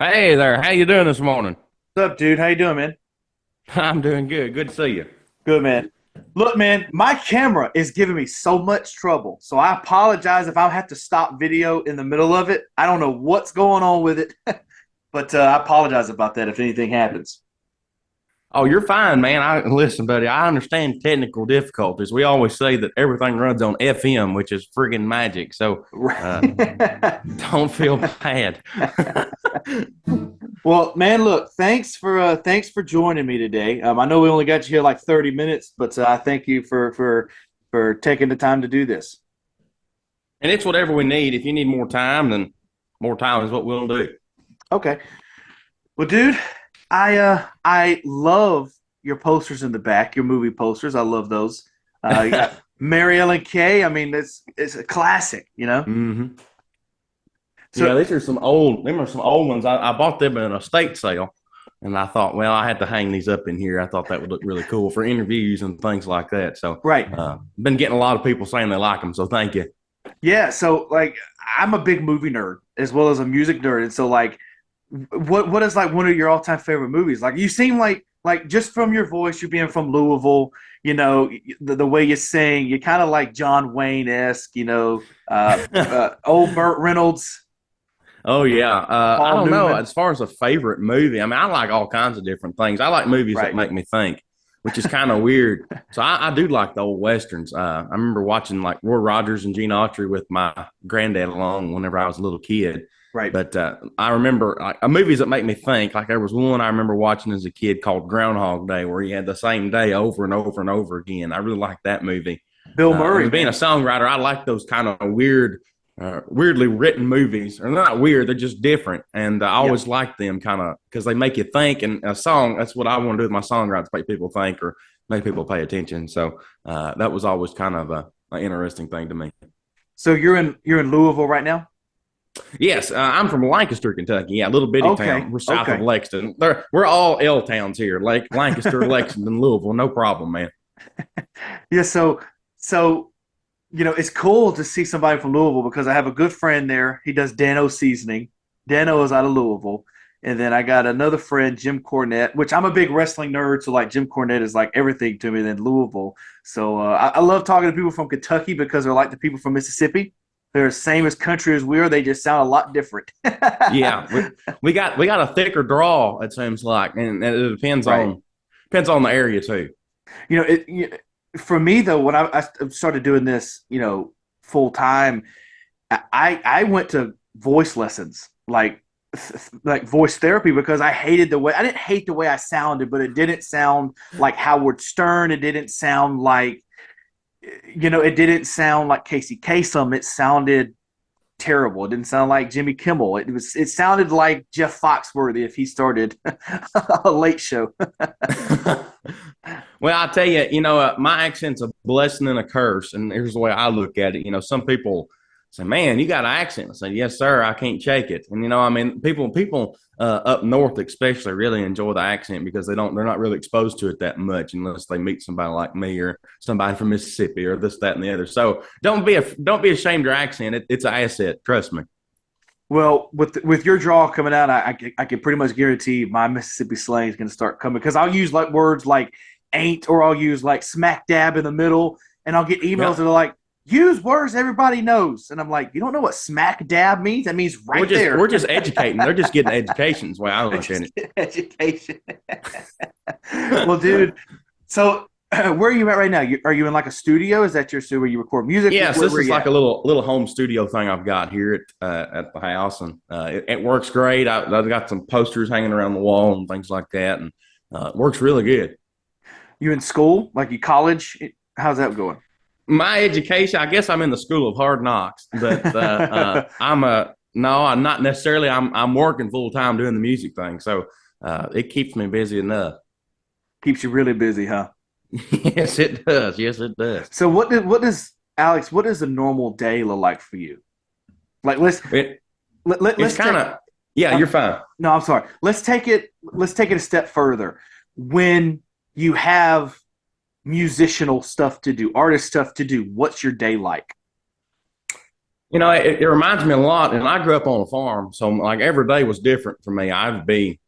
Hey there, how you doing this morning? What's up, dude? How you doing, man? I'm doing good. Good to see you. Good, man. Look, man, my camera is giving me so much trouble. So I apologize if I have to stop video in the middle of it. I don't know what's going on with it, but I apologize about that if anything happens. Oh, you're fine, man. I listen, buddy. I understand technical difficulties. We always say that everything runs on FM, which is friggin' magic. So uh, don't feel bad. Well, man, look, thanks for joining me today. I know we only got you here like 30 minutes, but I thank you for taking the time to do this. And it's whatever we need. If you need more time, then more time is what we'll do. Okay. Well, dude, I love your posters in the back, your movie posters. I love those. You got Mary Ellen Kay. I mean, it's a classic, you know. hmm Yeah, So these are some old. Them are some old ones. I bought them in an estate sale, and I thought, well, I had to hang these up in here. I thought that would look really cool for interviews and things like that. So, right, been getting a lot of people saying they like them. So, thank you. yeah. So like, I'm a big movie nerd as well as a music nerd, and so like, what is like one of your all time favorite movies? Like, you seem like just from your voice, you being from Louisville, you know, the way you sing, you kind of like John Wayne esque, you know, old Burt Reynolds, Oh yeah, I Paul don't know. Newman, As far as a favorite movie, I mean, I like all kinds of different things. I like movies that right. make me think, which is kind of weird. So I do like the old westerns. I remember watching like Roy Rogers and Gene Autry with my granddad along whenever I was a little kid. Right. But I remember movies that make me think. Like there was one I remember watching as a kid called Groundhog Day, where he had the same day over and over and over again. I really liked that movie. Bill And Murray, as being a man. songwriter, I like those kind of weirdly written movies. Or they're not weird; they're just different. And I Yep. always like them kind of because they make you think. And a song, that's what I want to do with my songwriting, make people think or make people pay attention. So that was always kind of an interesting thing to me. So you're in Louisville right now? Yes, I'm from Lancaster, Kentucky. Yeah, little bitty town. Okay. We're south of Okay. Lexington. We're all L towns here, like Lancaster, Lexington, Louisville. No problem, man. Yeah, so it's cool to see somebody from Louisville because I have a good friend there. He does Dano seasoning. Dano is out of Louisville. And then I got another friend, Jim Cornette, which I'm a big wrestling nerd. So like Jim Cornette is like everything to me than Louisville. So I love talking to people from Kentucky because they're like the people from Mississippi. They're the same as country as we are. They just sound a lot different. Yeah, we got a thicker draw. It seems like, and it Right. depends on the area too. For me though, when I started doing this, full time, I went to voice lessons, like voice therapy, because I didn't hate the way I sounded, but it didn't sound like Howard Stern. It didn't sound like, it didn't sound like Casey Kasem. It sounded terrible. It didn't sound like Jimmy Kimmel. It sounded like Jeff Foxworthy if he started a late show. Well, I tell you, my accent's a blessing and a curse, and here's the way I look at it. Some people say, "Man, you got an accent." I say, "Yes, sir. I can't shake it." And I mean, people up north especially really enjoy the accent because they're not really exposed to it that much unless they meet somebody like me or somebody from Mississippi or this, that, and the other. So don't be ashamed of your accent. It's an asset. Trust me. Well, with your draw coming out, I can pretty much guarantee my Mississippi slang is going to start coming because I'll use like words like ain't, or I'll use like smack dab in the middle, and I'll get emails Yeah. that are like, use words everybody knows, and I'm like, you don't know what smack dab means? That means We're right just there. we're just educating. They're just getting education. Is the way I I look at just it. get education. Well, dude, so where are you at right now? Are you in like a studio? Is that your studio where you record music? Yes, Where, this where is you like at? a little home studio thing I've got here at the house, and it works great. I've got some posters hanging around the wall and things like that, and it works really good. You in school? Like you college? How's that going? My education, I guess I'm in the school of hard knocks, but I'm a no, I'm not necessarily. I'm working full time doing the music thing, so it keeps me busy enough. Keeps you really busy, huh? Yes, it does. Yes, it does. So what does Alex? What does a normal day look like for you? Like It it's let's kind take. of yeah. You're fine. No, I'm sorry. Let's take it a step further. When you have musicianal stuff to do, artist stuff to do, what's your day like? It reminds me a lot, and I grew up on a farm, so like every day was different for me. I'd be,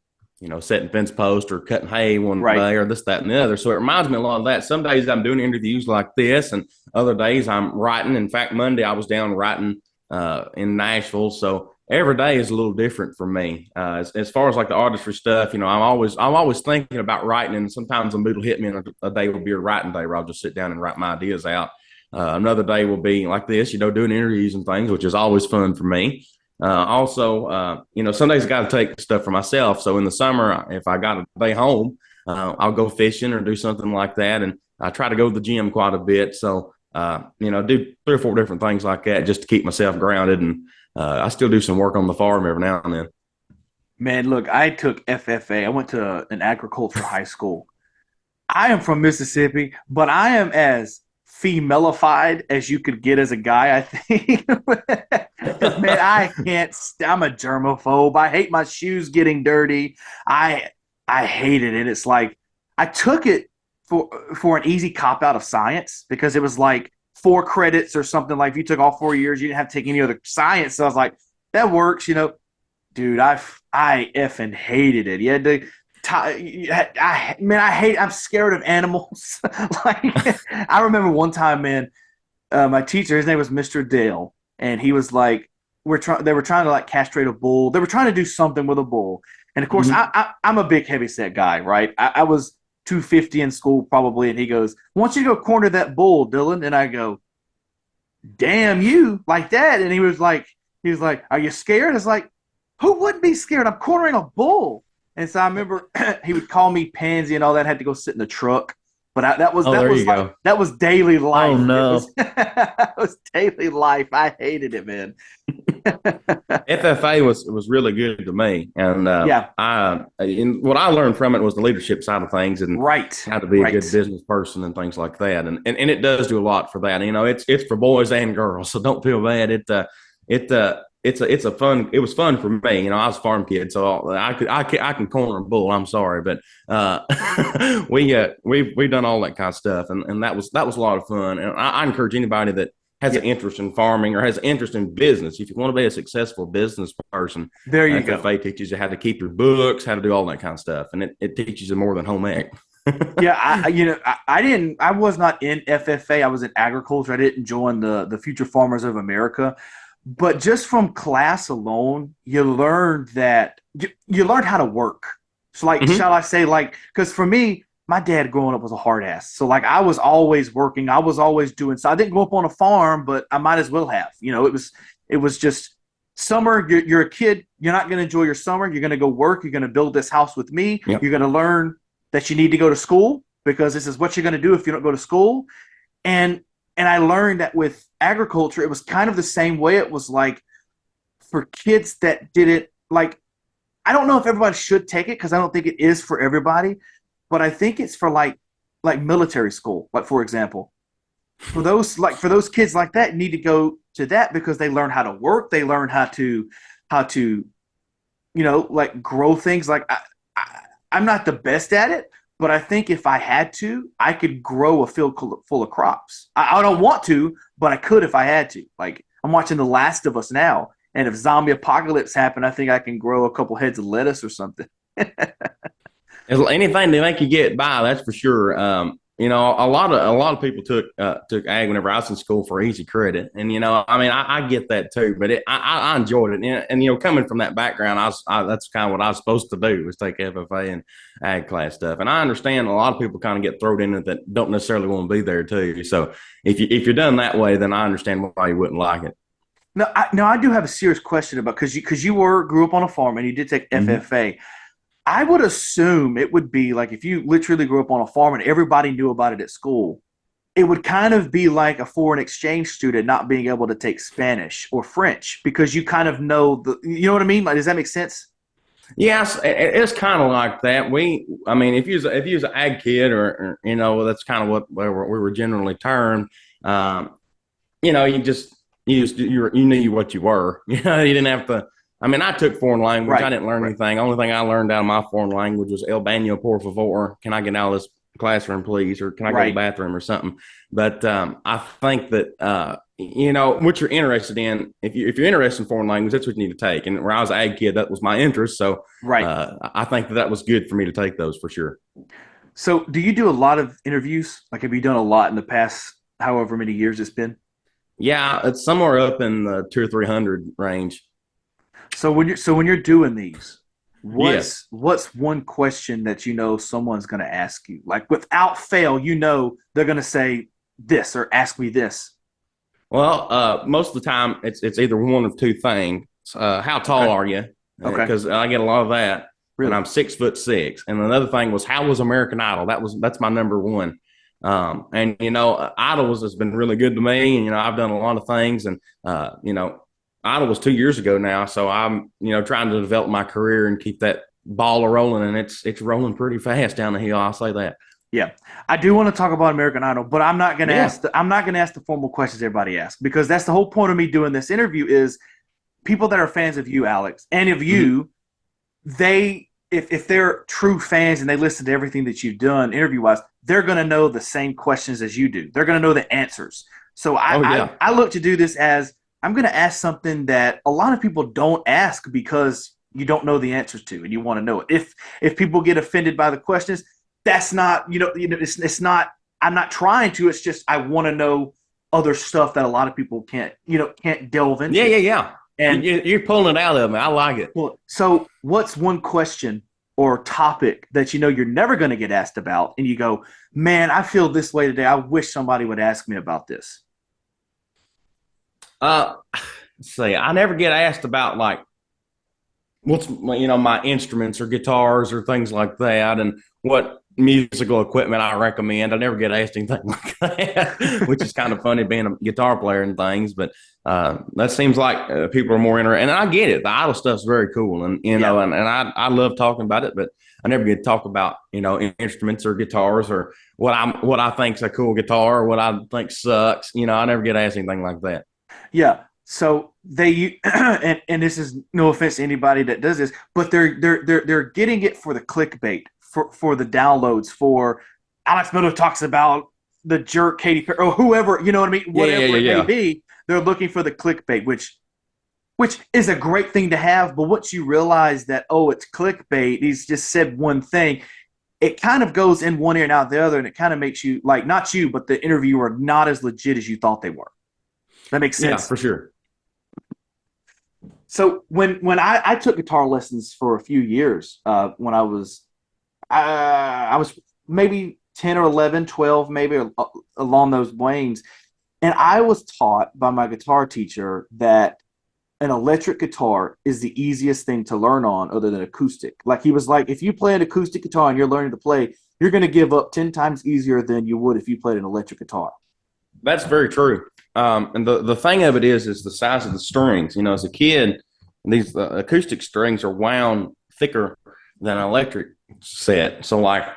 setting fence posts or cutting hay one Right. day or this, that, and the other. So it reminds me a lot of that. Some days I'm doing interviews like this, and other days I'm writing. In fact, Monday I was down writing in Nashville. So every day is a little different for me. As far as like the artistry stuff, I'm always thinking about writing, and sometimes a mood will hit me, and a day will be a writing day where I'll just sit down and write my ideas out. Another day will be like this, doing interviews and things, which is always fun for me. Some days I got to take stuff for myself. So in the summer, if I got a day home, I'll go fishing or do something like that. And I try to go to the gym quite a bit. So, do 3 or 4 different things like that just to keep myself grounded. And I still do some work on the farm every now and then. Man, look, I took FFA. I went to an agriculture high school. I am from Mississippi, but I am as femalified as you could get as a guy, I think. 'Cause, man, I can't. I'm a germaphobe. I hate my shoes getting dirty. I hated it. It's like I took it for an easy cop out of science because it was like 4 credits or something. Like if you took all 4 years, you didn't have to take any other science. So I was like, that works. Dude, I effing hated it. You had to I'm scared of animals. Like, I remember one time, man, my teacher, his name was Mr. Dale, and he was like, they were trying to like castrate a bull. They were trying to do something with a bull. And of course, I'm a big heavy set guy, right? I was 250 in school probably. And he goes, I want you to go corner that bull, Dylan. And I go, damn you, like that. And he was like, are you scared? It's like, who wouldn't be scared? I'm cornering a bull. And so I remember he would call me pansy and all that. I had to go sit in the truck. But that was daily life. Oh no, it was daily life. I hated it, man. FFA was really good to me, and what I learned from it was the leadership side of things, and how to be a good business person and things like that, and it does do a lot for that. It's for boys and girls, so don't feel bad. It was fun for me. I was a farm kid, so I can corner a bull. I'm sorry, but we've done all that kind of stuff, and that was a lot of fun. And I encourage anybody that has an interest in farming or has an interest in business. If you want to be a successful business person, there you go. FFA teaches you how to keep your books, how to do all that kind of stuff, and it teaches you more than home ec. Yeah, I was not in FFA. I was in agriculture. I didn't join the Future Farmers of America. But just from class alone, you learned that you learned how to work. So, like, shall I say, like, because for me, my dad growing up was a hard ass. So, like, I was always working. I was always doing. So, I didn't grow up on a farm, but I might as well have. It was just summer. You're a kid. You're not going to enjoy your summer. You're going to go work. You're going to build this house with me. Yep. You're going to learn that you need to go to school because this is what you're going to do if you don't go to school. And I learned that with agriculture, it was kind of the same way. It was like for kids that didn't like, I don't know if everybody should take it because I don't think it is for everybody, but I think it's for like military school. Like, for example, for those kids like that need to go to that because they learn how to work. They learn how to like grow things. Like I'm not the best at it. But I think if I had to, I could grow a field full of crops. I don't want to, but I could if I had to. Like, I'm watching The Last of Us now, and if zombie apocalypse happened, I think I can grow a couple heads of lettuce or something. Anything to make you get by, that's for sure. A lot of people took ag whenever I was in school for easy credit, and I get that too. But I enjoyed it, and coming from that background, that's kind of what I was supposed to do was take FFA and ag class stuff. And I understand a lot of people kind of get thrown in it that don't necessarily want to be there too. So if you're done that way, then I understand why you wouldn't like it. No, I do have a serious question about because you grew up on a farm and you did take FFA. I would assume it would be like if you literally grew up on a farm and everybody knew about it at school, it would kind of be like a foreign exchange student not being able to take Spanish or French because you kind of know you know what I mean? Like, does that make sense? Yes, it's kind of like that. If you was an ag kid or that's kind of what we were generally termed. You knew what you were. You didn't have to. I took foreign language. Right, I didn't learn anything. The only thing I learned out of my foreign language was El baño, por favor. Can I get out of this classroom, please? Or can I go to the bathroom or something? But I think that, what you're interested in. If you're interested in foreign language, that's what you need to take. And when I was an ag kid, that was my interest. So Right. I think that was good for me to take those for sure. So, do you do a lot of interviews? Like, have you done a lot in the past, however many years it's been? Yeah, it's somewhere up in the 2 or 300 range. So when you're doing these, Yes. what's one question that you know someone's going to ask you? Like without fail, you know they're going to say this or ask me this. Well, most of the time it's either one of two things. How tall Okay. are you? Okay. Because I get a lot of that, and Really? I'm 6'6". And another thing was, how was American Idol? That's my number one. And Idol has been really good to me, and I've done a lot of things, and Idol was 2 years ago now, so I'm trying to develop my career and keep that ball rolling, and it's rolling pretty fast down the hill. I'll say that. Yeah, I do want to talk about American Idol, but I'm not going to Yeah. ask. I'm not going to ask the formal questions everybody asks because that's the whole point of me doing this interview. Is people that are fans of you, Alex, and of Mm-hmm. you, they if they're true fans and they listen to everything that you've done interview wise, they're going to know the same questions as you do. They're going to know the answers. So I, Oh I yeah. I look to do this as I'm going to ask something that a lot of people don't ask because you don't know the answers to and you want to know it. If people get offended by the questions, that's not it's not. I'm not trying to. It's just I want to know other stuff that a lot of people can't delve Yeah, into. yeah, yeah. And You're pulling it out of me. I like it. well, so what's one question or topic that you know you're never going to get asked about, and you go, "Man, I feel this way today. I wish somebody would ask me about this." Uh, see, I never get asked about like what's my instruments or guitars or things like that, and what musical equipment I recommend. I never get asked anything like that, which is kind of funny being a guitar player and things. But that seems like people are more interested, and I get it. The idol stuff's very cool, and Yeah, and I love talking about it, but I never get to talk about instruments or guitars or what I think's a cool guitar or what I think sucks. I never get asked anything like that. yeah. So they and this is no offense to anybody that does this, but they're getting it for the clickbait, for the downloads, for Alex Miller talks about the jerk Katy Perry or whoever, you know what I mean, Yeah, yeah, whatever yeah, it may yeah. be. They're looking for the clickbait, which is a great thing to have. But once you realize that, oh, it's clickbait, he's just said one thing, it kind of goes in one ear and out the other, and it kind of makes you like not you, but the interviewer not as legit as you thought they were. That makes Yeah, sense. for sure. So when I took guitar lessons for a few years, when I was maybe 10 or 11, 12, maybe along those lanes, and I was taught by my guitar teacher that an electric guitar is the easiest thing to learn on other than acoustic. Like he was like, if you play an acoustic guitar and you're learning to play, you're going to give up 10 times easier than you would if you played an electric guitar. That's very true. And the thing of it is the size of the strings. As a kid, these acoustic strings are wound thicker than an electric set. So like,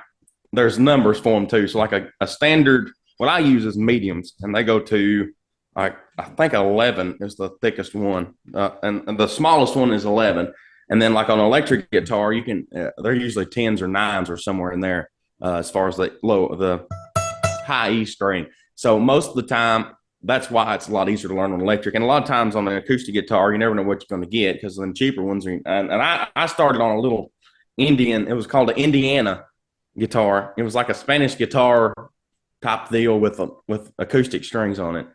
there's numbers for them too. So like a standard, what I use is mediums, and they go to like I think 11 is the thickest one, and the smallest one is 11. And then like on an electric guitar, you can they're usually tens or nines or somewhere in there as far as the high E string. So most of the time, that's why it's a lot easier to learn on electric. And a lot of times on an acoustic guitar, you never know what you're going to get because then cheaper ones are. And I started on a little Indian. It was called an Indiana guitar. It was like a Spanish guitar top deal with acoustic strings on it.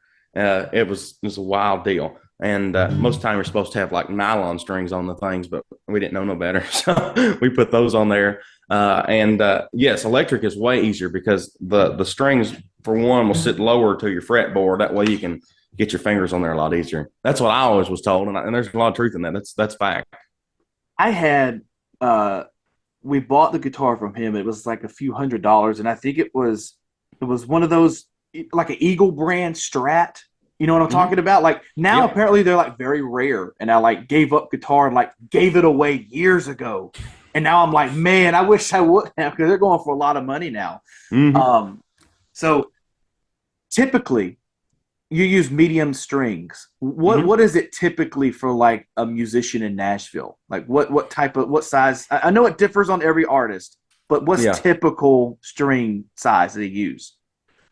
It was a wild deal. And most of the time you're supposed to have like nylon strings on the things, but we didn't know no better, so we put those on there. And yes, electric is way easier because the strings for one will sit lower to your fretboard. That way you can get your fingers on there a lot easier. That's what I always was told, and there's a lot of truth in that. That's fact. I had uh, we bought the guitar from him. It was like a few $100s, and I think it was one of those like an Eagle brand Strat. You know what I'm Mm-hmm. talking about? Like now, Yep. apparently they're like very rare, and I like gave up guitar and like gave it away years ago, and now I'm like, man, I wish I would have because they're going for a lot of money now. Mm-hmm. Um, so typically you use medium strings. What Mm-hmm. what is it typically for like a musician in Nashville? Like what size? I know it differs on every artist, but what's Yeah. typical string size that they use?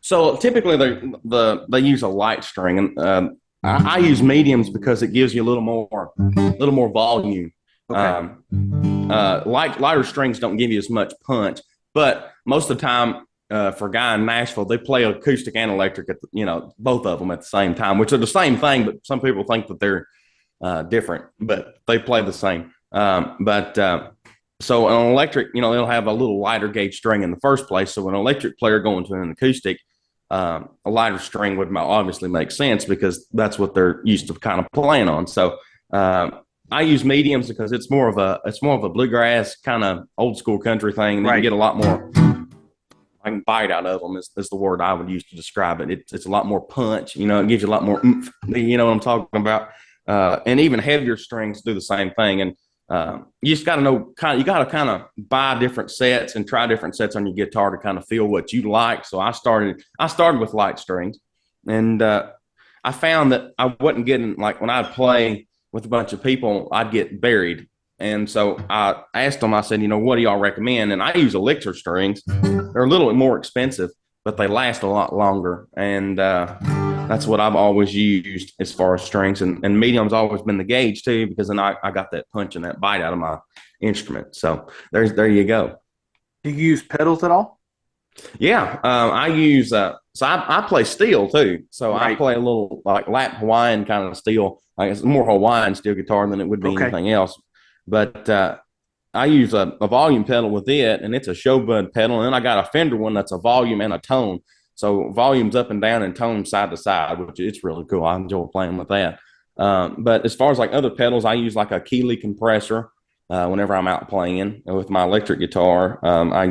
So typically they use a light string, and I use mediums because it gives you a little more volume. Okay. Lighter strings don't give you as much punch, but most of the time, for a guy in Nashville, they play acoustic and electric both of them at the same time, which are the same thing, but some people think that they're different, but they play the same. But So an electric, it'll have a little lighter gauge string in the first place. So an electric player going to an acoustic, a lighter string would obviously make sense because that's what they're used to kind of playing on. So I use mediums because it's more of a bluegrass kind of old school country thing. And you can get a lot more. I can bite out of them is the word I would use to describe it. It's a lot more punch. It gives you a lot more oomph. You know what I'm talking about. And even heavier strings do the same thing. And you just got to know you got to kind of buy different sets and try different sets on your guitar to kind of feel what you like. So I started with light strings, and I found that I wasn't getting, like, when I'd play with a bunch of people, I'd get buried. And so I asked them, I said, what do y'all recommend? And I use elixir strings. They're a little more expensive, but they last a lot longer. And that's what I've always used as far as strings. And medium's always been the gauge too, because then I got that punch and that bite out of my instrument. So there you go. Do you use pedals at all? Yeah, I use so I play steel too. So Right. I play a little like lap Hawaiian kind of steel. Like, it's more Hawaiian steel guitar than it would be anything else. But I use a volume pedal with it, and it's a Showbud pedal. And then I got a Fender one that's a volume and a tone. So volume's up and down and tone side to side, which it's really cool. I enjoy playing with that. But as far as like other pedals, I use like a Keeley compressor whenever I'm out playing. And with my electric guitar, I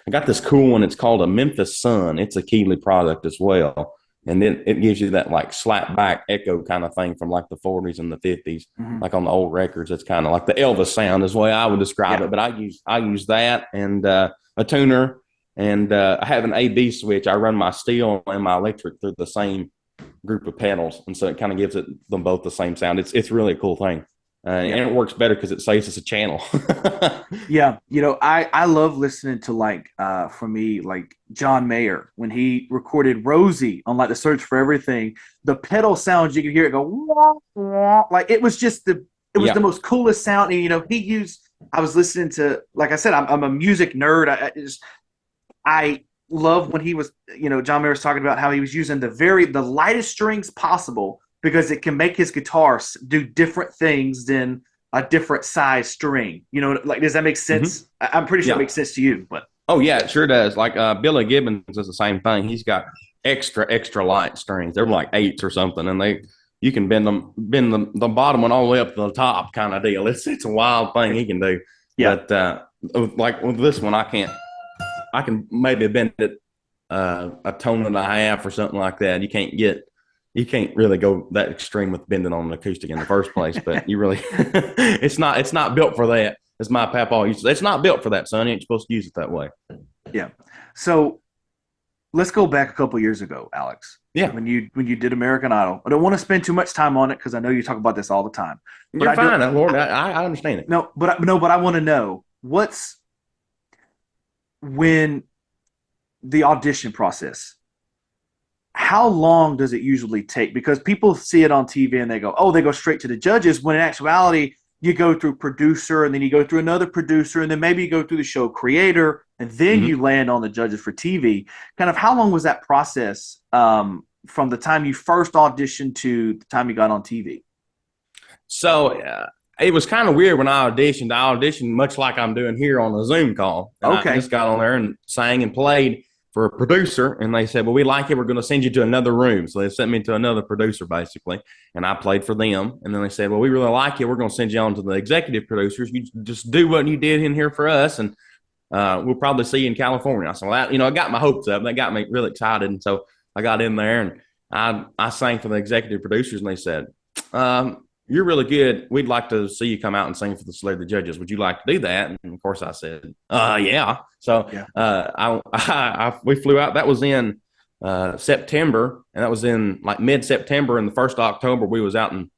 got this cool one. It's called a Memphis Sun. It's a Keeley product as well. And then it gives you that like slap back echo kind of thing from like the 40s and the 50s, like on the old records. It's kind of like the Elvis sound is the way I would describe it. But I use that and a tuner, and I have an A/B switch. I run my steel and my electric through the same group of pedals, and so it kind of gives them both the same sound. It's really a cool thing. And it works better because it saves us a channel. Yeah, I love listening to, like, for me, like John Mayer when he recorded Rosie on like the Search for Everything. The pedal sounds, you could hear it go wah, wah. Like it was the most coolest sound. And he used. I was listening to, like I said, I'm a music nerd. I love when he was, John Mayer was talking about how he was using the lightest strings possible, because it can make his guitar do different things than a different size string. Like, does that make sense? Mm-hmm. I'm pretty sure it makes sense to you, but. Oh yeah, it sure does. Like Billy Gibbons does the same thing. He's got extra light strings. They're like 8s or something, and you can bend the bottom one all the way up to the top kind of deal. It's a wild thing he can do. Yeah. But like with this one, I can maybe bend it a tone and a half or something like that. You can't really go that extreme with bending on an acoustic in the first place, but you really, it's not built for that. As my papa used to say, it's not built for that, son. You ain't supposed to use it that way. Yeah. So let's go back a couple years ago, Alex. Yeah. When you did American Idol. I don't want to spend too much time on it because I know you talk about this all the time. But you're fine, Lord. I understand it. No, but I want to know when the audition process. How long does it usually take? Because people see it on TV and they go straight to the judges, when in actuality, you go through producer, and then you go through another producer, and then maybe you go through the show creator, and then you land on the judges for TV. Kind of how long was that process from the time you first auditioned to the time you got on TV? So it was kind of weird when I auditioned. I auditioned much like I'm doing here on a Zoom call. And I just got on there and sang and played for a producer, and they said, well, we like it. We're going to send you to another room. So they sent me to another producer, basically, and I played for them. And then they said, well, we really like you. We're going to send you on to the executive producers. You just do what you did in here for us, and we'll probably see you in California. So, I got my hopes up. That got me really excited. And so I got in there, and I sang for the executive producers, and they said, you're really good. We'd like to see you come out and sing for the celebrity judges. Would you like to do that? And of course I said, yeah. So we flew out. That was in September, and that was in like mid-September. And the first October we was out in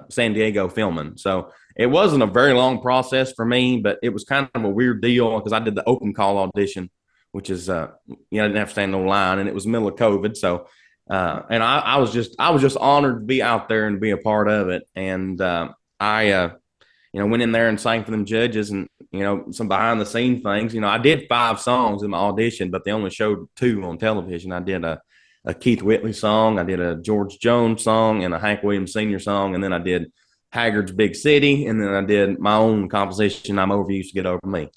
San Diego filming. So it wasn't a very long process for me, but it was kind of a weird deal because I did the open call audition which is you know, I didn't have to stand no line, and it was middle of COVID. So and I was just honored to be out there and be a part of it. And I you know, went in there and sang for them judges, and you know, some behind the scene things. You know, I did 5 songs in my audition, but they only showed 2 on television. I did a Keith Whitley song, I did a George Jones song, and a Hank Williams Sr. song, and then I did Haggard's Big City, and then I did my own composition, I'm Over You to Get Over Me.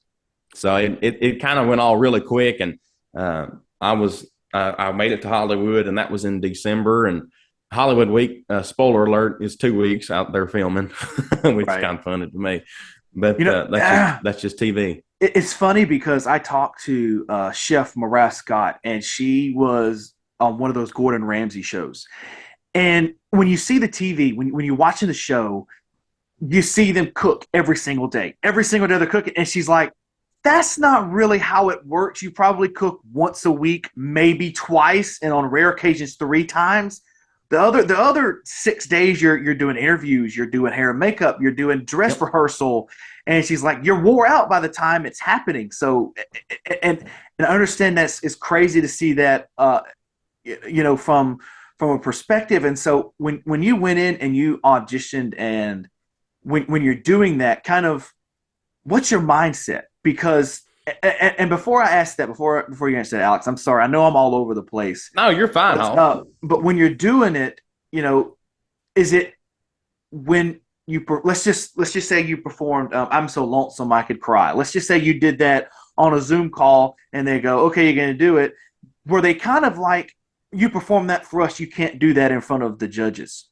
So it kind of went all really quick, and I made it to Hollywood, and that was in December. And Hollywood Week, spoiler alert, is 2 weeks out there filming, which is kind of funny to me. But that's just TV. It's funny because I talked to Chef Mariah Scott, and she was on one of those Gordon Ramsay shows. And when you see the TV, when you're watching the show, you see them cook every single day. Every single day they're cooking. And she's like, that's not really how it works. You probably cook once a week, maybe twice, and on rare occasions 3 times. The other 6 days you're doing interviews, you're doing hair and makeup, you're doing dress rehearsal, and she's like, you're wore out by the time it's happening. So and I understand it's crazy to see that you know, from a perspective. And so when you went in and you auditioned, and when you're doing that, kind of what's your mindset? Because and before I ask that, before you answer that, Alex, I'm sorry. I know I'm all over the place. No, you're fine. But when you're doing it, you know, is it when you let's just say you performed I'm So Lonesome I Could Cry. Let's just say you did that on a Zoom call, and they go, okay, you're going to do it. Were they kind of like, you perform that for us, you can't do that in front of the judges?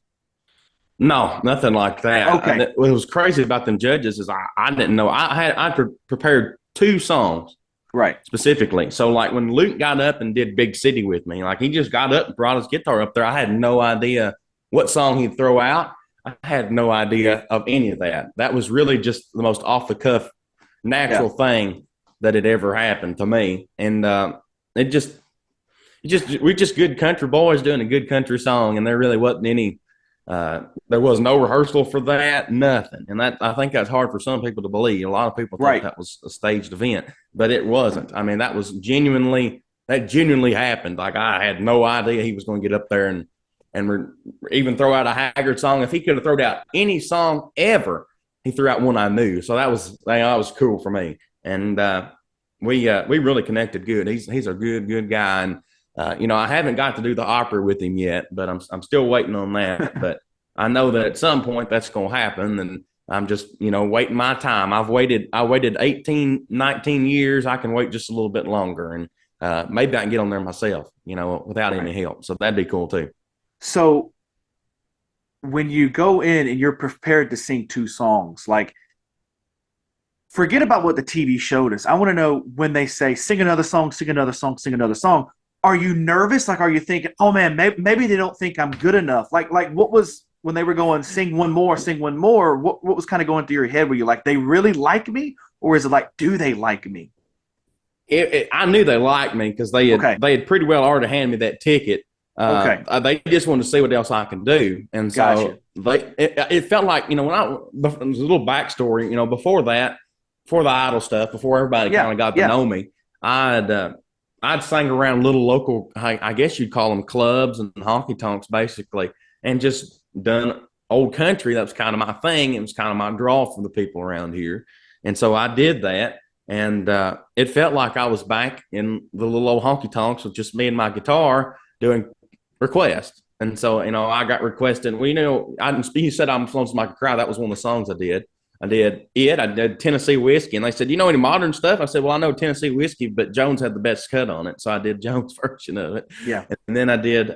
No, nothing like that. Okay. What was crazy about them judges is I didn't know. I prepared 2 songs, right, specifically. So like when Luke got up and did Big City with me, like he just got up and brought his guitar up there. I had no idea what song he'd throw out. I had no idea of any of that. That was really just the most off the cuff, natural thing that had ever happened to me. And we're just good country boys doing a good country song, and there really wasn't any. There was no rehearsal for that, nothing. And I think that's hard for some people to believe. A lot of people thought that was a staged event, but it wasn't. I mean, that genuinely happened. Like, I had no idea he was going to get up there and even throw out a Haggard song. If he could have thrown out any song ever, he threw out one I knew. So that was cool for me. And we really connected good. He's a good guy. And you know, I haven't got to do the opera with him yet, but I'm still waiting on that. But I know that at some point that's going to happen, and I'm just, you know, waiting my time. I waited 18, 19 years. I can wait just a little bit longer, and maybe I can get on there myself, you know, without any help. So that'd be cool too. So when you go in and you're prepared to sing 2 songs, like, forget about what the TV showed us. I want to know, when they say sing another song, sing another song, sing another song, are you nervous? Like, are you thinking, oh man, maybe they don't think I'm good enough? Like what was, when they were going, sing one more, what was kind of going through your head? Were you like, they really like me? Or is it like, do they like me? I knew they liked me because they had pretty well already handed me that ticket. They just wanted to see what else I can do. And so it felt like, you know, there's a little backstory, you know, before that, before the Idol stuff, before everybody kind of got to know me, I'd sang around little local, I guess you'd call them clubs and honky tonks, basically, and just done old country. That was kind of my thing. It was kind of my draw for the people around here. And so I did that. And it felt like I was back in the little old honky tonks with just me and my guitar doing requests. And so, you know, I got requested. Well, you know, you said I'm Lonesome I Could Cry. That was one of the songs I did. I did Tennessee Whiskey. And they said, you know any modern stuff? I said, well, I know Tennessee Whiskey, but Jones had the best cut on it. So I did Jones' version of it. Yeah. And then I did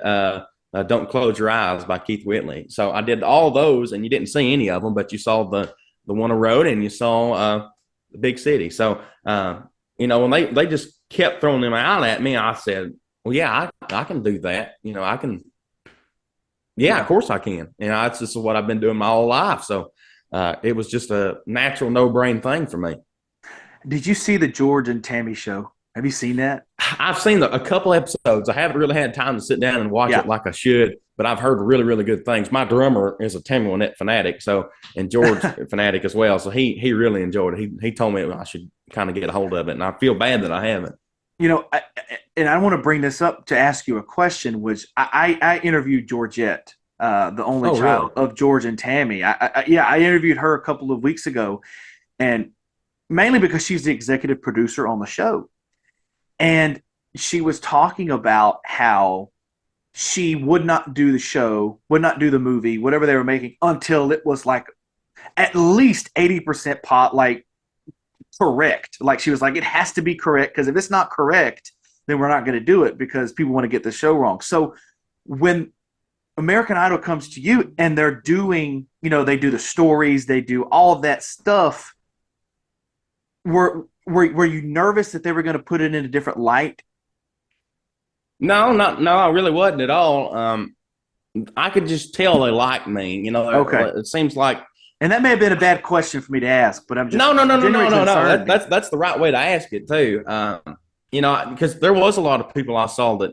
Don't Close Your Eyes by Keith Whitley. So I did all those, and you didn't see any of them, but you saw the one I wrote, and you saw the Big City. So, you know, when they just kept throwing them out at me, I said, well, yeah, I can do that. You know, I can. Yeah, of course I can. You know, that's just what I've been doing my whole life. So it was just a natural, no-brain thing for me. Did you see the George and Tammy show? Have you seen that? I've seen a couple episodes. I haven't really had time to sit down and watch it like I should, but I've heard really, really good things. My drummer is a Tammy Wynette fanatic, and George fanatic as well. So he really enjoyed it. He told me I should kind of get a hold of it, and I feel bad that I haven't. and I want to bring this up to ask you a question, which I interviewed Georgette, the only Oh, really? child of George and Tammy. Yeah, I interviewed her a couple of weeks ago, and mainly because she's the executive producer on the show. And she was talking about how she would not do the show, would not do the movie, whatever they were making, until it was like at least 80% pot, like correct. Like she was like, it has to be correct, because if it's not correct, then we're not going to do it because people want to get the show wrong. So when American Idol comes to you and they're doing, they do the stories, they do all of that stuff. Were you nervous that they were going to put it in a different light? No, I really wasn't at all. I could just tell they liked me. Okay. It seems like And that may have been a bad question for me to ask, but I'm just no. genuinely concerned. That's the right way to ask it too. Because there was a lot of people I saw that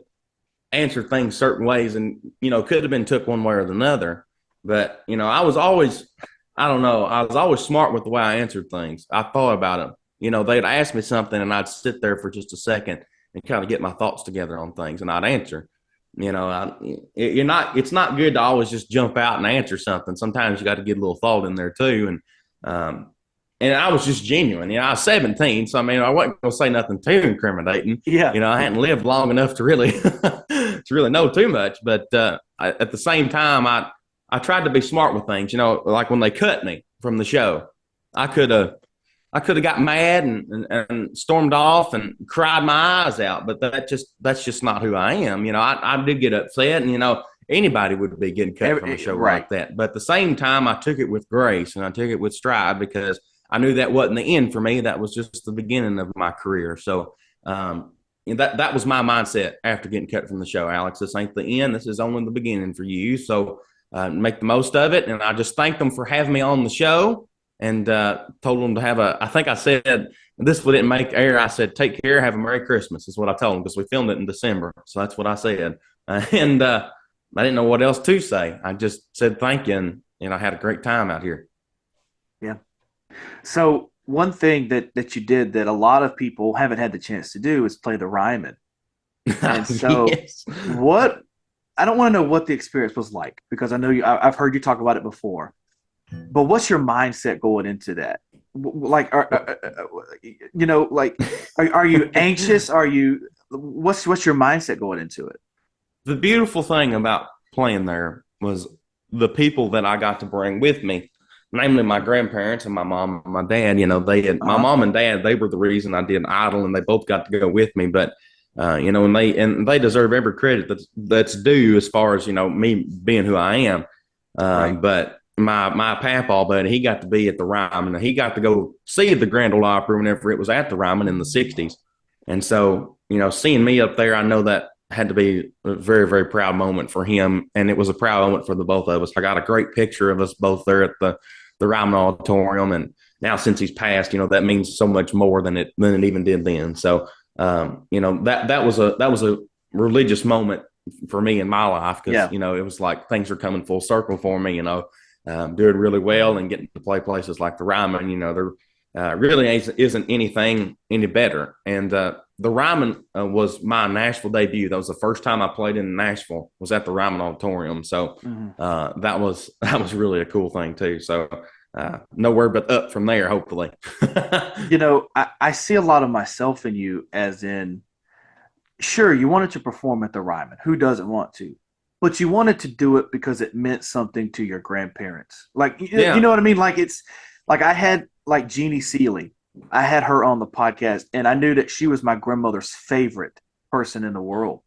answered things certain ways, and could have been took one way or another. But I was always, I don't know, I was always smart with the way I answered things. I thought about it. They'd ask me something, and I'd sit there for just a second and kind of get my thoughts together on things, and I'd answer. It's not good to always just jump out and answer something. Sometimes you got to get a little thought in there too. And I was just genuine. I was 17, so I wasn't going to say nothing too incriminating. Yeah. I hadn't lived long enough to really know too much. But at the same time, I tried to be smart with things. Like when they cut me from the show, I could have got mad and stormed off and cried my eyes out. But that's just not who I am. I did get upset, and anybody would be getting cut from a show right. like that. But at the same time, I took it with grace, and I took it with stride, because I knew that wasn't the end for me. That was just the beginning of my career. So that was my mindset after getting cut from the show. Alex, this ain't the end. This is only the beginning for you. So make the most of it. And I just thanked them for having me on the show, and told them to have I think I said, this didn't make air. I said, take care, have a Merry Christmas, is what I told them, because we filmed it in December. So that's what I said. And I didn't know what else to say. I just said thank you, and I had a great time out here. Yeah. So one thing that you did that a lot of people haven't had the chance to do is play the Ryman. And so Yes. what I don't want to know what the experience was like, because I know I've heard you talk about it before. But what's your mindset going into that? Like, are you anxious? What's your mindset going into it? The beautiful thing about playing there was the people that I got to bring with me, namely my grandparents and my mom and my dad. My mom and dad, they were the reason I did Idol, and they both got to go with me. But and they deserve every credit that's due, as far as me being who I am. Right. But my papaw buddy, he got to be at the Ryman, and he got to go see the Grand Ole Opry whenever it was at the Ryman in the '60s. And so seeing me up there, I know that had to be a very, very proud moment for him, and it was a proud moment for the both of us. I got a great picture of us both there at the Ryman Auditorium, and now since he's passed, that means so much more than it even did then. So that was a religious moment for me in my life, because it was like things are coming full circle for me. Doing really well and getting to play places like the Ryman. There really isn't anything any better. And the Ryman was my Nashville debut. That was the first time I played in Nashville, was at the Ryman Auditorium. So that was really a cool thing too. So nowhere but up from there, hopefully. I see a lot of myself in you, as in, sure, you wanted to perform at the Ryman. Who doesn't want to? But you wanted to do it because it meant something to your grandparents. Like, you know what I mean? Like, it's like I had like Jeannie Seeley. I had her on the podcast, and I knew that she was my grandmother's favorite person in the world.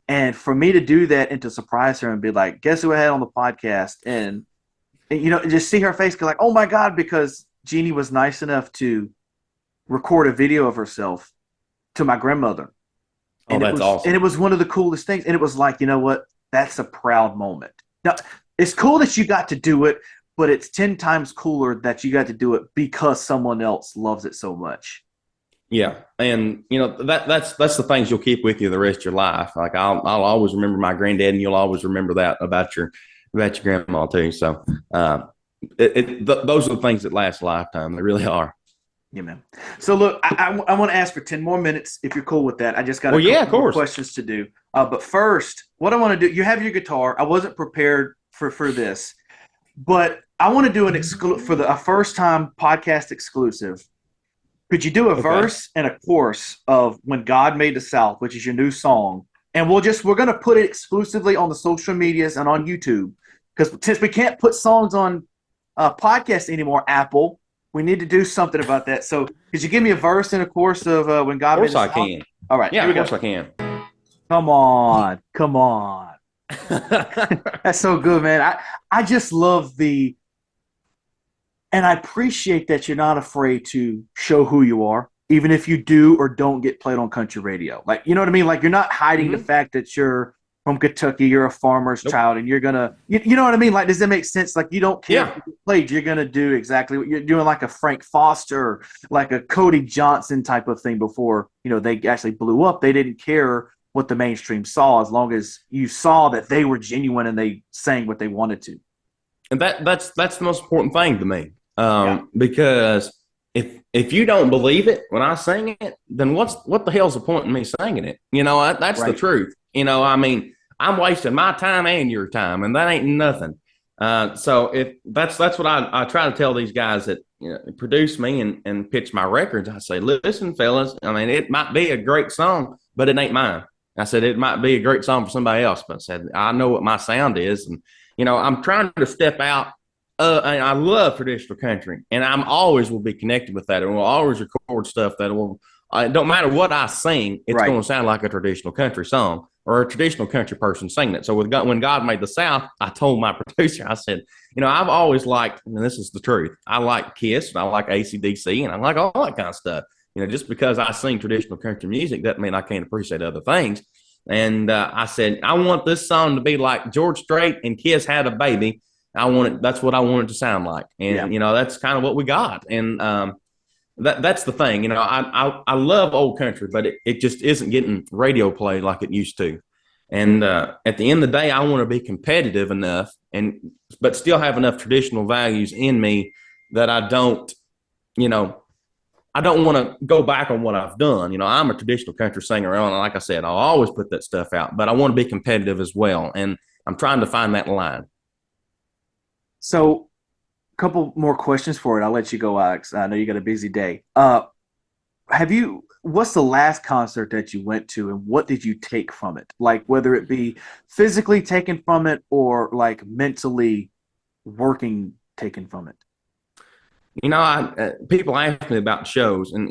And for me to do that and to surprise her and be like, guess who I had on the podcast? And just see her face go like, oh my God, because Jeannie was nice enough to record a video of herself to my grandmother. And that's awesome. And it was one of the coolest things. And it was like, you know what? That's a proud moment. Now, it's cool that you got to do it, but it's 10 times cooler that you got to do it because someone else loves it so much. Yeah. And that's the things you'll keep with you the rest of your life. Like I'll always remember my granddad, and you'll always remember that about your grandma too. So those are the things that last a lifetime. They really are. Yeah, man. So look, I want to ask for 10 more minutes if you're cool with that. I just got a Well, yeah, of couple more course. questions to do. But first, what I want to do, you have your guitar. I wasn't prepared for this, but I want to do an for the a first time podcast exclusive. Could you do a Okay. verse and a chorus of When God Made the South, which is your new song? And we're gonna put it exclusively on the social medias and on YouTube. Because since we can't put songs on podcasts anymore, Apple, we need to do something about that. So could you give me a verse and a chorus of When Of God Made course the I South? can. All right, Yeah, here we of go. course I can. Come on, come on. That's so good, man. I just love and I appreciate that you're not afraid to show who you are, even if you do or don't get played on country radio. Like, you know what I mean? Like, you're not hiding the Hmm. fact that you're from Kentucky, you're a farmer's Nope. child, and you know what I mean? Like, does that make sense? Like, you don't care if Yeah. you get played, you're going to do exactly what you're doing, like a Frank Foster, like a Cody Johnson type of thing before, they actually blew up. They didn't care what the mainstream saw as long as you saw that they were genuine and they sang what they wanted to. And that's the most important thing to me. Yeah. Because if you don't believe it when I sing it, then what the hell's the point in me singing it? That's the Right. truth. I mean, I'm wasting my time and your time, and that ain't nothing. So if that's what I try to tell these guys that produce me and pitch my records. I say, listen, fellas. I mean, it might be a great song, but it ain't mine. I said it might be a great song for somebody else, but I said I know what my sound is, and I'm trying to step out. And I love traditional country, and I'm always will be connected with that, and we'll always record stuff that will. It don't matter what I sing, it's Right. going to sound like a traditional country song or a traditional country person singing it. So when God made the South, I told my producer, I said, I've always liked, and this is the truth, I like Kiss, and I like AC/DC, and I like all that kind of stuff. Just because I sing traditional country music doesn't mean I can't appreciate other things. And I said, I want this song to be like George Strait and Kiss had a baby. That's what I want it to sound like. Yeah. And, that's kind of what we got. And that's the thing. I love old country, but it just isn't getting radio play like it used to. And at the end of the day, I want to be competitive enough but still have enough traditional values in me that you know, I don't want to go back on what I've done. I'm a traditional country singer, and like I said, I'll always put that stuff out, but I want to be competitive as well. And I'm trying to find that line. So, a couple more questions for it. I'll let you go, Alex. I know you got a busy day. What's the last concert that you went to, and what did you take from it? Like, whether it be physically taken from it or like mentally working taken from it. People ask me about shows, and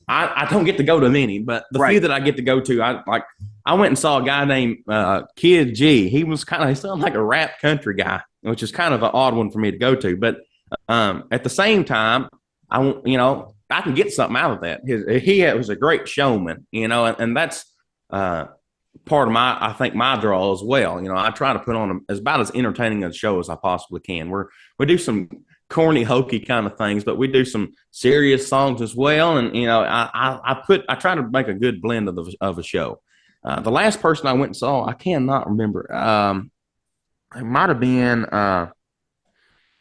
I don't get to go to many, but the few Right. that I get to go to, I went and saw a guy named Kid G. He sounded like a rap country guy, which is kind of an odd one for me to go to. But at the same time, I can get something out of that. He was a great showman, and that's part of I think my draw as well. I try to put on as about as entertaining a show as I possibly can. We do some corny, hokey kind of things, but we do some serious songs as well. And I try to make a good blend of a show. The last person I went and saw, I cannot remember. It might have been.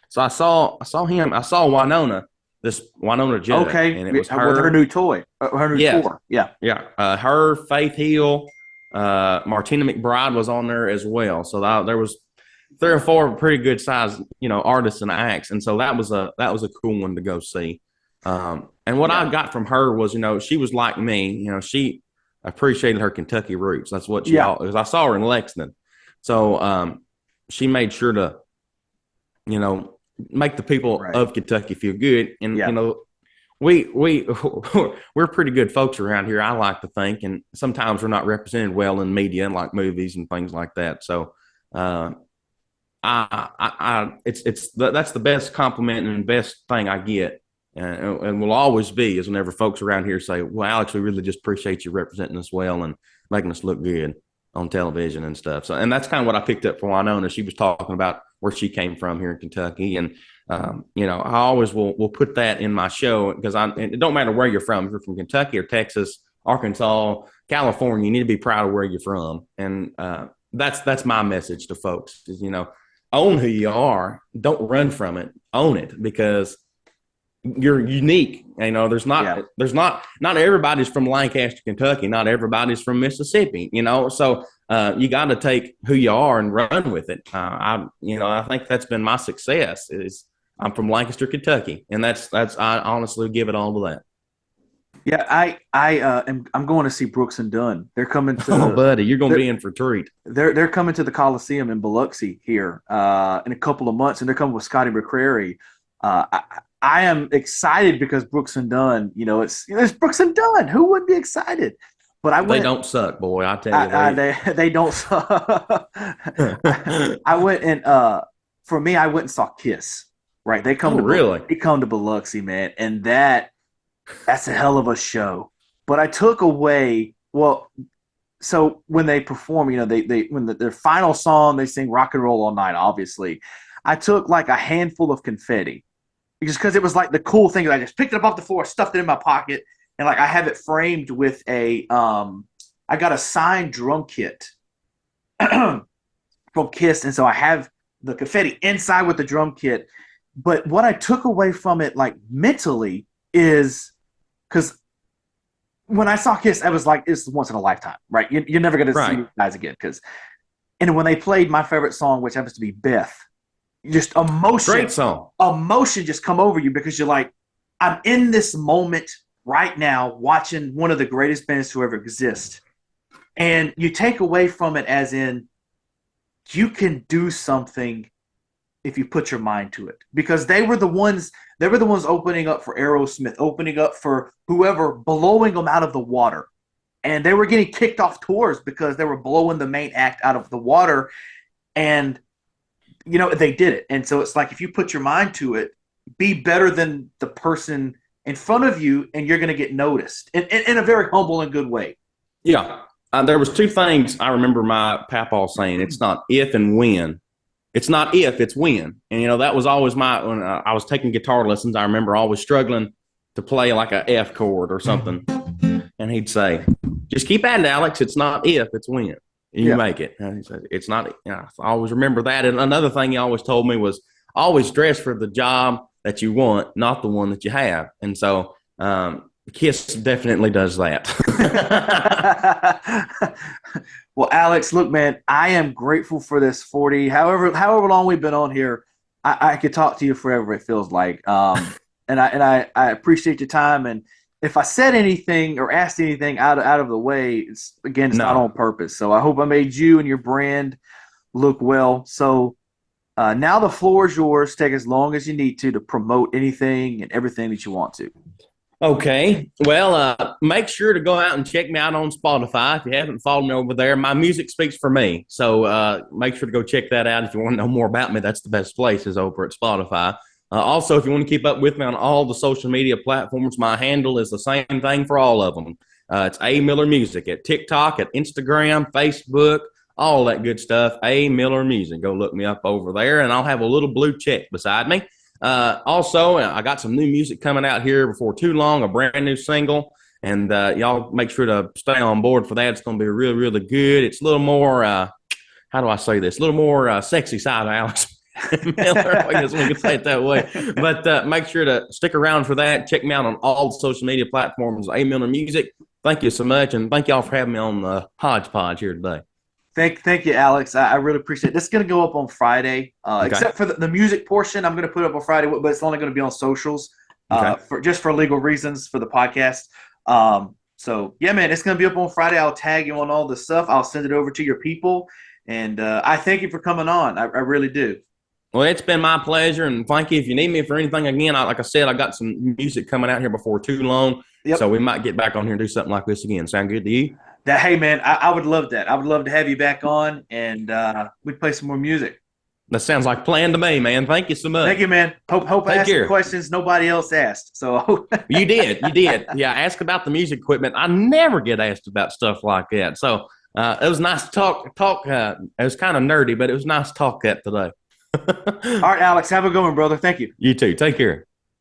So I saw him. I saw this Winona Judd, Okay. and it was With her her. new toy, her new Yes, tour. Yeah. yeah. Her, Faith Hill, Martina McBride was on there as well. So there was 3 or 4 pretty good sized, artists and acts, and so that was a cool one to go see. And what Yeah. I got from her was, she was like me. She appreciated her Kentucky roots. That's what Yeah. because I saw her in Lexington, so she made sure to, make the people Right. of Kentucky feel good, and Yeah. we we're pretty good folks around here, I like to think, and sometimes we're not represented well in media and like movies and things like that. So that's the best compliment and best thing I get, and will always be is whenever folks around here say, "Well, Alex, we really just appreciate you representing us well and making us look good on television and stuff." So, and that's kind of what I picked up from Winona. She was talking about where she came from here in Kentucky, and I always will put that in my show because it don't matter where you're from. If you're from Kentucky or Texas, Arkansas, California, you need to be proud of where you're from, and that's my message to folks is, own who you are. Don't run from it. Own it, because you're unique. Yeah. Not everybody's from Lancaster, Kentucky. Not everybody's from Mississippi. So you got to take who you are and run with it. I think that's been my success. Is I'm from Lancaster, Kentucky, and that's I honestly give it all to that. Yeah, I'm going to see Brooks and Dunn. They're coming to Oh, buddy, you're going to be in for a treat. They're coming to the Coliseum in Biloxi here in a couple of months, and they're coming with Scotty McCreery. I am excited because Brooks and Dunn, it's Brooks and Dunn. Who wouldn't be excited? But they don't suck, boy. I tell you, they don't suck. I went and for me, I went and saw Kiss. Right, they come to Biloxi, man, and that's a hell of a show. But I took away so when they perform, their final song, they sing "Rock and Roll All Night." Obviously, I took like a handful of confetti, just because it was like the cool thing. I just picked it up off the floor, stuffed it in my pocket, and like I have it framed with I got a signed drum kit from Kiss, and so I have the confetti inside with the drum kit. But what I took away from it, like mentally, is because when I saw Kiss, I was like, it's once in a lifetime, right? You're never going to see these guys again. And when they played my favorite song, which happens to be Beth, just great song, emotion just come over you because you're like, I'm in this moment right now watching one of the greatest bands to ever exist. And you take away from it as in, you can do something if you put your mind to it, because they were the ones opening up for Aerosmith, opening up for whoever, blowing them out of the water. And they were getting kicked off tours because they were blowing the main act out of the water. And, they did it. And so it's like, if you put your mind to it, be better than the person in front of you, and you're going to get noticed in a very humble and good way. Yeah. There was two things I remember my papaw saying. It's not if and when. It's not if, it's when. And, that was always when I was taking guitar lessons, I remember always struggling to play like a F chord or something. And he'd say, just keep at it, Alex. It's not if, it's when. And you make it. And he said, it's not, I always remember that. And another thing he always told me was always dress for the job that you want, not the one that you have. And so Kiss definitely does that. Well, Alex, look, man, I am grateful for this 40, however long we've been on here. I could talk to you forever, it feels like. And I appreciate your time. And if I said anything or asked anything out of the way, it's not on purpose. So I hope I made you and your brand look well. So now the floor is yours. Take as long as you need to promote anything and everything that you want to. Okay. Well, make sure to go out and check me out on Spotify. If you haven't followed me over there, my music speaks for me. So make sure to go check that out. If you want to know more about me, that's the best place is over at Spotify. Also, if you want to keep up with me on all the social media platforms, my handle is the same thing for all of them. It's A. Miller Music at TikTok, at Instagram, Facebook, all that good stuff. A. Miller Music. Go look me up over there, and I'll have a little blue check beside me. Also, I got some new music coming out here before too long, a brand new single, and y'all make sure to stay on board for that. It's going to be really, really good. It's a little more, how do I say this? A little more sexy side of Alex Miller. I guess we can say it that way. But make sure to stick around for that. Check me out on all the social media platforms, A. Miller Music. Thank you so much, and thank y'all for having me on the Hodgepodge here today. Thank you, Alex. I really appreciate it. This is going to go up on Friday, except for the music portion. I'm going to put it up on Friday, but it's only going to be on socials for legal reasons for the podcast. So, yeah, man, it's going to be up on Friday. I'll tag you on all the stuff. I'll send it over to your people. And I thank you for coming on. I really do. Well, it's been my pleasure, and thank you. If you need me for anything, again, like I said, I got some music coming out here before too long, so we might get back on here and do something like this again. Sound good to you? Hey, man, I would love that. I would love to have you back on, and we'd play some more music. That sounds like a plan to me, man. Thank you so much. Thank you, man. Hope I asked some questions nobody else asked. So You did. Yeah, ask about the music equipment. I never get asked about stuff like that. So it was nice to talk. It was kind of nerdy, but it was nice to talk that today. All right, Alex, have a good one, brother. Thank you. You too. Take care.